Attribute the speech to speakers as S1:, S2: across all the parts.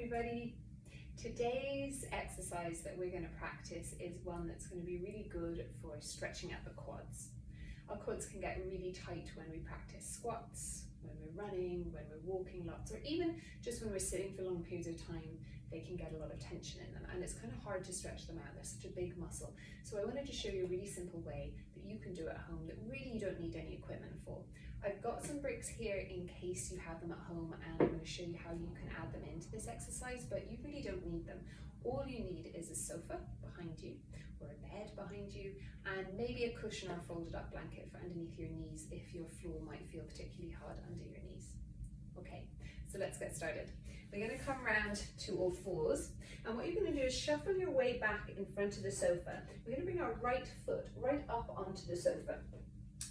S1: everybody. Today's exercise that we're going to practice is one that's going to be really good for stretching out the quads. Our quads can get really tight when we practice squats, when we're running, when we're walking lots, or even just when we're sitting for long periods of time. They can get a lot of tension in them, and it's kind of hard to stretch them out. They're such a big muscle. So I wanted to show you a really simple way that you can do at home that really you don't need any equipment for. I've got some bricks here in case you have them at home, and I'm going to show you how you can add them into this exercise, but you really don't need them. All you need is a sofa behind you, or a bed behind you, and maybe a cushion or a folded up blanket for underneath your knees if your floor might feel particularly hard under your knees. Okay, so let's get started. We're going to come round to all fours, and what you're going to do is shuffle your way back in front of the sofa. We're going to bring our right foot right up onto the sofa.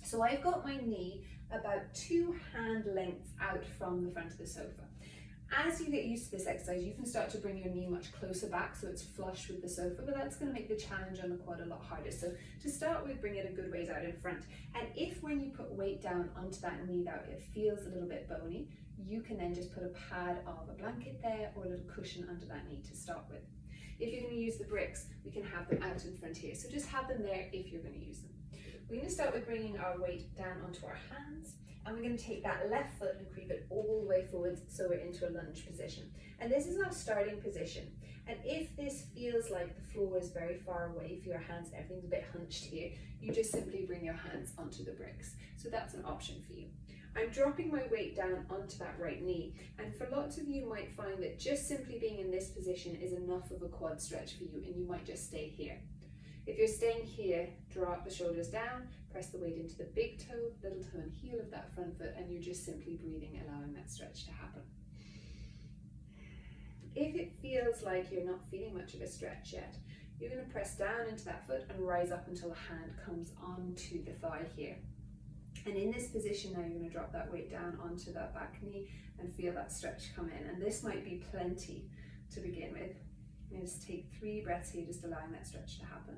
S1: So I've got my knee about 2 hand lengths out from the front of the sofa. As you get used to this exercise, you can start to bring your knee much closer back so it's flush with the sofa, but that's going to make the challenge on the quad a lot harder. So to start with, bring it a good ways out in front. And if when you put weight down onto that knee that it feels a little bit bony, you can then just put a pad of a blanket there or a little cushion under that knee to start with. If you're going to use the bricks, we can have them out in front here. So just have them there if you're going to use them. We're going to start with bringing our weight down onto our hands, and we're going to take that left foot and creep it all the way forwards so we're into a lunge position. And this is our starting position. And if this feels like the floor is very far away for your hands, everything's a bit hunched here, you just simply bring your hands onto the bricks. So that's an option for you. I'm dropping my weight down onto that right knee, and for lots of you might find that just simply being in this position is enough of a quad stretch for you, and you might just stay here. If you're staying here, drop the shoulders down, press the weight into the big toe, little toe and heel of that front foot, and you're just simply breathing, allowing that stretch to happen. If it feels like you're not feeling much of a stretch yet, you're going to press down into that foot and rise up until the hand comes onto the thigh here. And in this position now, you're going to drop that weight down onto that back knee and feel that stretch come in. And this might be plenty to begin with. I'm going to just take 3 breaths here, just allowing that stretch to happen.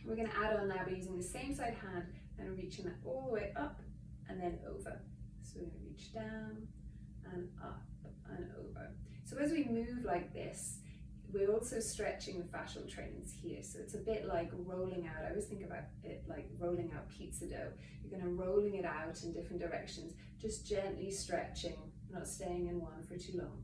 S1: We're going to add on now by using the same side hand and reaching that all the way up and then over. So we're going to reach down and up and over. So as we move like this, we're also stretching the fascial trains here. So it's a bit like rolling out. I always think about it like rolling out pizza dough. You're going to rolling it out in different directions, just gently stretching, not staying in one for too long.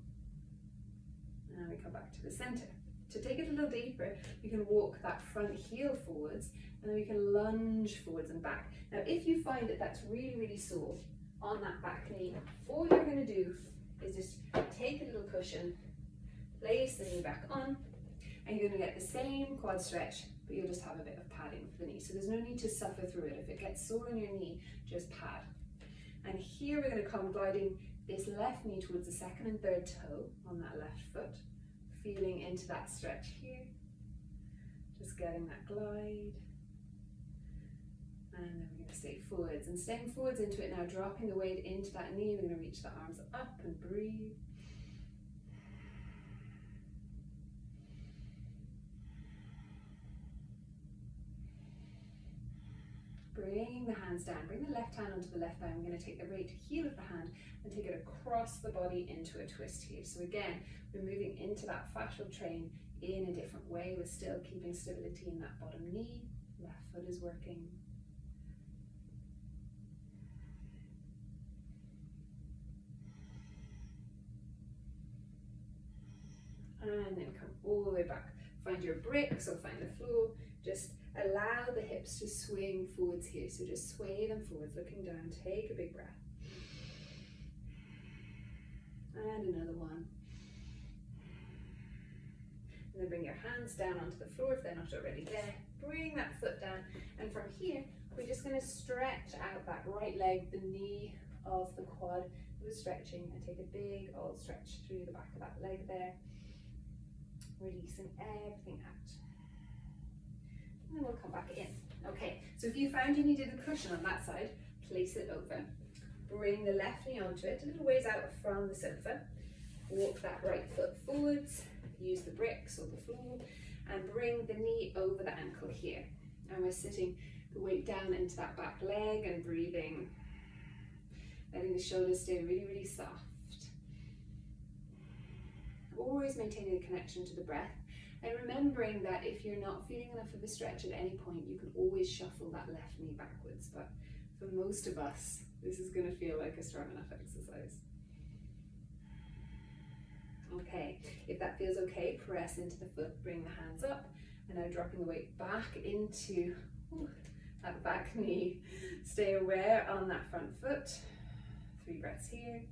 S1: And we come back to the center. To take it a little deeper, you can walk that front heel forwards, and then we can lunge forwards and back. Now, if you find that that's really, really sore on that back knee, all you're going to do is just take a little cushion, place the knee back on, and you're going to get the same quad stretch, but you'll just have a bit of padding for the knee. So there's no need to suffer through it. If it gets sore on your knee, just pad. And here we're going to come gliding this left knee towards the second and third toe on that left foot, feeling into that stretch here, just getting that glide. And then we're going to stay forwards, and staying forwards into it now, dropping the weight into that knee. We're going to reach the arms up and breathe. Bringing the hands down, bring the left hand onto the left thigh. I'm going to take the right heel of the hand and take it across the body into a twist here. So again, we're moving into that fascial train in a different way. We're still keeping stability in that bottom knee. Left foot is working. And then come all the way back. Find your bricks or find the floor. Just allow the hips to swing forwards here. So just sway them forwards, looking down. Take a big breath. And another one. And then bring your hands down onto the floor if they're not already there. Bring that foot down. And from here, we're just going to stretch out that right leg, the knee of the quad. We're stretching, and take a big old stretch through the back of that leg there. Releasing everything out. And then we'll come back in. Okay, so if you found you needed a cushion on that side, place it over. Bring the left knee onto it, a little ways out from the sofa. Walk that right foot forwards, use the bricks or the floor, and bring the knee over the ankle here. And we're sitting the weight down into that back leg and breathing. Letting the shoulders stay really, really soft. Always maintaining a connection to the breath. And remembering that if you're not feeling enough of a stretch at any point, you can always shuffle that left knee backwards. But for most of us, this is going to feel like a strong enough exercise. Okay, if that feels okay, press into the foot, bring the hands up, and now dropping the weight back into that back knee. Stay aware on that front foot. 3 breaths here.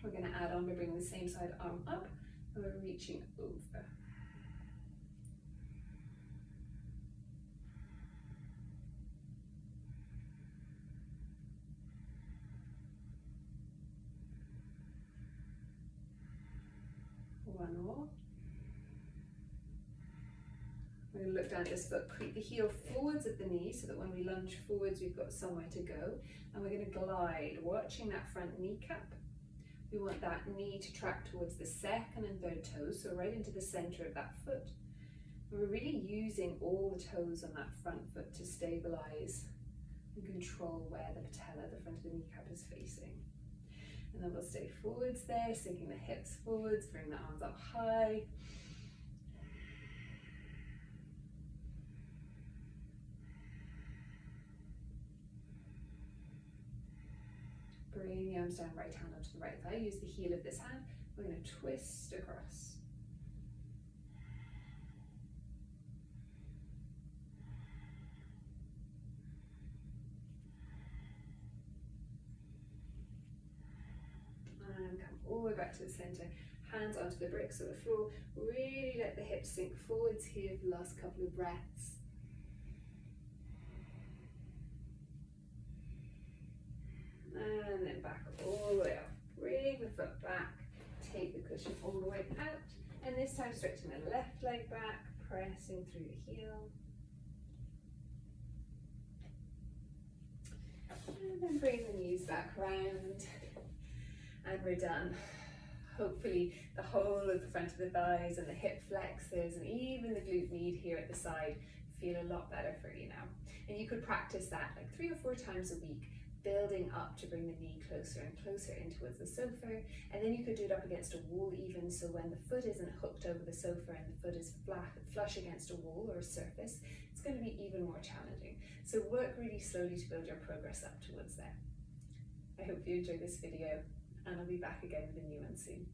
S1: We're going to add on by bringing the same side arm up, and we're reaching over. One more. We're going to look down at this foot, creep the heel forwards at the knee so that when we lunge forwards, we've got somewhere to go. And we're going to glide, watching that front kneecap. We want that knee to track towards the second and third toes, so right into the center of that foot. And we're really using all the toes on that front foot to stabilize and control where the patella, the front of the kneecap, is facing. And then we'll stay forwards there, sinking the hips forwards, bring the arms up high. Bring the arms down, right hand onto the right thigh. Use the heel of this hand. We're going to twist across. And come all the way back to the center. Hands onto the bricks of the floor. Really let the hips sink forwards here for the last couple of breaths. And then back all the way up. Bring the foot back, take the cushion all the way out, and this time stretching the left leg back, pressing through the heel. And then bring the knees back round, and we're done. Hopefully the whole of the front of the thighs and the hip flexors and even the glute med here at the side feel a lot better for you now. And you could practice that like 3 or 4 times a week, building up to bring the knee closer and closer in towards the sofa, and then you could do it up against a wall even, so when the foot isn't hooked over the sofa and the foot is flush against a wall or a surface, it's going to be even more challenging. So work really slowly to build your progress up towards there. I hope you enjoyed this video, and I'll be back again with a new one soon.